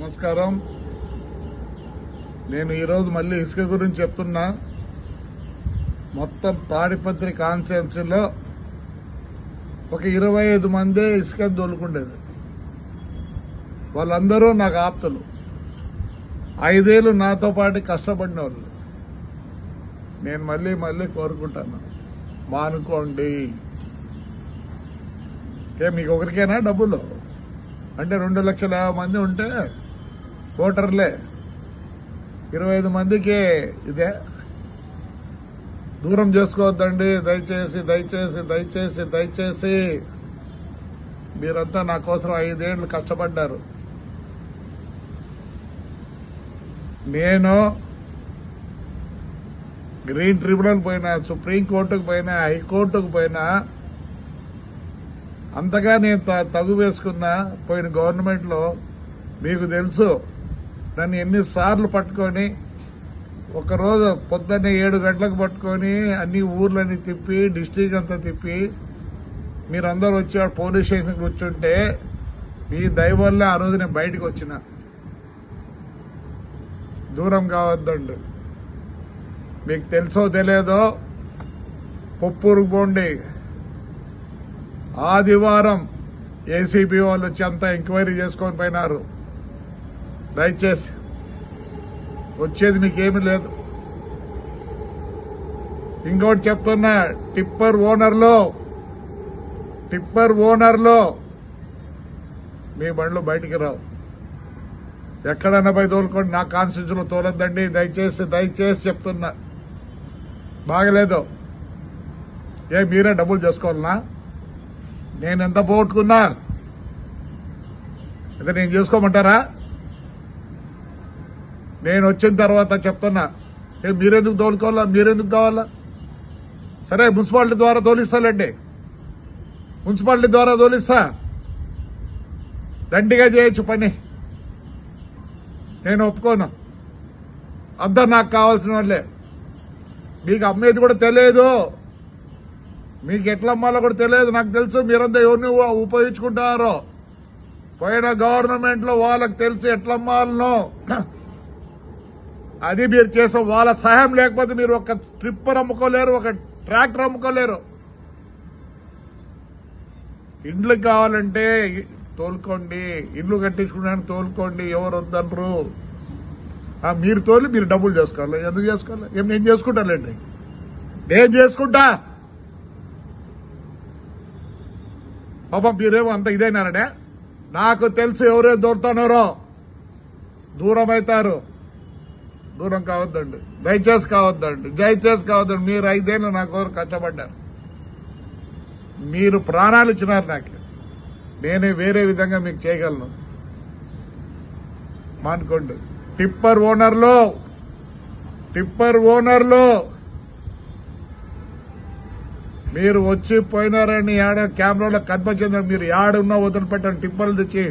నమస్కారం. నేను ఈరోజు మళ్ళీ ఇసుక గురించి చెప్తున్నా. మొత్తం తాడిపత్రి కాన్స్టిట్యున్సీలో ఒక 25 మందే ఇసుక దొలుకుండేది. వాళ్ళందరూ నాకు ఆప్తులు. 5 ఏళ్ళు నాతో పాటు కష్టపడిన వాళ్ళు. నేను మళ్ళీ కోరుకుంటాను, మానుకోండి. మీకు ఒకరికైనా డబ్బులు అంటే 2,50,000 మంది ఉంటే ఓటర్లే, 25 మందికి ఇదే. దూరం చేసుకోవద్దండి. దయచేసి మీరంతా నా కోసం 5 ఏళ్ళు కష్టపడ్డారు. నేను గ్రీన్ ట్రిబ్యునల్ పోయినా, సుప్రీంకోర్టుకు పోయినా, హైకోర్టుకు పోయినా, అంతగా నేను తగు వేసుకున్నా. పోయిన గవర్నమెంట్లో మీకు తెలుసు, నన్ను ఎన్నిసార్లు పట్టుకొని, ఒకరోజు పొద్దున్నే 7 గంటలకు పట్టుకొని అన్ని ఊర్లన్నీ తిప్పి, డిస్ట్రిక్ట్ అంతా తిప్పి, మీరందరూ వచ్చి పోలీస్ స్టేషన్కి కూర్చుంటే మీ దయ వల్ల ఆ రోజు నేను బయటకు వచ్చిన. దూరం కావద్దండి. మీకు తెలుసో తెలియదో పొప్పూరుకు పోండి. ఆదివారం ఏసీబీ వాళ్ళు వచ్చి అంతా ఎంక్వైరీ చేసుకొని పోయినారు. దయచేసి వచ్చేది మీకేమీ లేదు. ఇంకోటి చెప్తున్నా, టిప్పర్ ఓనర్లో మీ బండ్లు బయటికి రావు. ఎక్కడన్నా పోయి తోలుకోండి, నా కాన్స్టిట్యూన్సీలో తోలొద్దండి. దయచేసి చెప్తున్నా. బాగలేదు. మీరే డబ్బులు చేసుకోవాలనా? నేను ఎంత పోగొట్టుకున్నా అయితే నేను చేసుకోమంటారా? నేను వచ్చిన తర్వాత చెప్తున్నా, మీరెందుకు తోలుకోవాలా? మీరెందుకు కావాలా? సరే, మున్సిపాలిటీ ద్వారా తోలిస్తాలండి. మున్సిపాలిటీ ద్వారా తోలిస్తా. దండిగా చేయొచ్చు పని. నేను ఒప్పుకోను. అంతా నాకు కావాల్సిన వాళ్ళే. మీకు అమ్మేది కూడా తెలియదు, మీకు ఎట్లా అమ్మాలో కూడా తెలియదు. నాకు తెలుసు మీరంతా ఎవరిని ఉపయోగించుకుంటారో. పోయిన గవర్నమెంట్లో వాళ్ళకి తెలుసు ఎట్లా అమ్మాలనో. అది మీరు చేసే వాళ్ళ సహాయం లేకపోతే మీరు ఒక ట్రిప్పర్ అమ్ముకోలేరు, ఒక ట్రాక్టర్ అమ్ముకోలేరు. ఇండ్లు కావాలంటే తోలుకోండి, ఇల్లు కట్టించుకున్నాను తోలుకోండి, ఎవరు వద్దనరు. మీరు తోలి మీరు డబ్బులు చేసుకోవాలి. ఎందుకు చేసుకోవాలి? నేను చేసుకుంటానండి, నేను చేసుకుంటా. పాపం మీరేమో అంత ఇదైనారనే. నాకు తెలుసు ఎవరే దొరుకుతున్నారో. దూరం అవుతారు. దూరం కావద్దండి. దయచేసి కావద్దండి. మీరు 5 ఏళ్ళు నా కోరు కష్టపడ్డారు. మీరు ప్రాణాలు ఇచ్చినారు నాకు. నేనే వేరే విధంగా మీకు చేయగలను. మానుకోండి. టిప్పర్ ఓనర్లో మీరు వచ్చి పోయినారని కెమెరాలో కనిపించింది. మీరు యాడున్నా వదిలిపెట్టండి. టిప్పర్లు తెచ్చి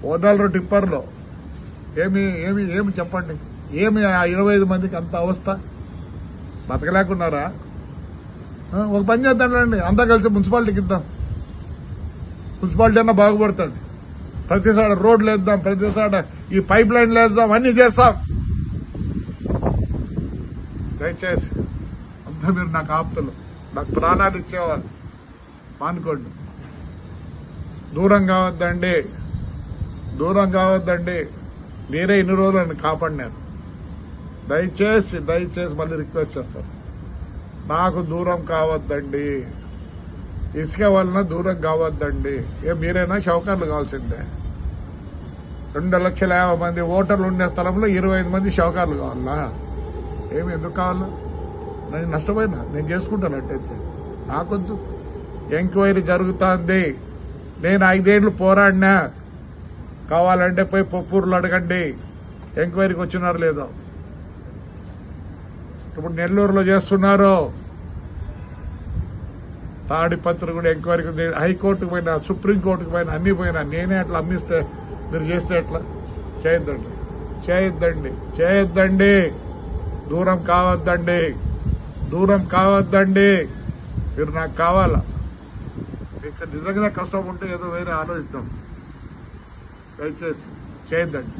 వదలరు. టిప్పర్లో ఏమి చెప్పండి. ఏమి ఆ 25 మందికి అంత అవస్థ? బతకలేకున్నారా? ఒక పని చేద్దాండి, అంతా కలిసి మున్సిపాలిటీకి ఇద్దాం. మున్సిపాలిటీ అన్నా బాగుపడుతుంది. ప్రతిసారి రోడ్లు వేద్దాం, ప్రతిసారి ఈ పైప్ లైన్లు వేద్దాం, అన్ని చేస్తాం. దయచేసి అంతా మీరు నాకు ఆప్తులు, నాకు ప్రాణాలు ఇచ్చేవాళ్ళు. మానుకోండి. దూరం కావద్దండి. మీరే ఇన్ని రోజులు నన్ను కాపాడినారు. దయచేసి మళ్ళీ రిక్వెస్ట్ చేస్తాను, నాకు దూరం కావద్దండి. ఇసుక వలన దూరం కావద్దండి. మీరైనా షౌకర్లు కావాల్సిందే. 2,50,000 మంది ఓటర్లు ఉండే స్థలంలో 25 మంది షౌకర్లు కావాలా? ఎందుకు కావాలా? నేను నష్టపోయినా, నేను చేసుకుంటాను. అట్టయితే నాకొద్దు. ఎంక్వైరీ జరుగుతుంది. నేను 5 ఏళ్ళు పోరాడినా. కావాలంటే పోయి పొప్పూరులో అడగండి, ఎంక్వైరీకి వచ్చినారు లేదో. ఇప్పుడు నెల్లూరులో చేస్తున్నారు. తాడిపత్రి కూడా ఎంక్వైరీకి, హైకోర్టుకు పోయినా, సుప్రీంకోర్టుకు పోయినా, అన్ని పోయినా. నేనే అట్లా అమ్మిస్తే మీరు చేస్తే ఎట్లా? చేయొద్దండి. దూరం కావద్దండి. మీరు నాకు కావాలా? మీకు నిజంగా కష్టం ఉంటే ఏదో వేరే ఆలోచిద్దాం. దయచేసి చేయొద్దండి.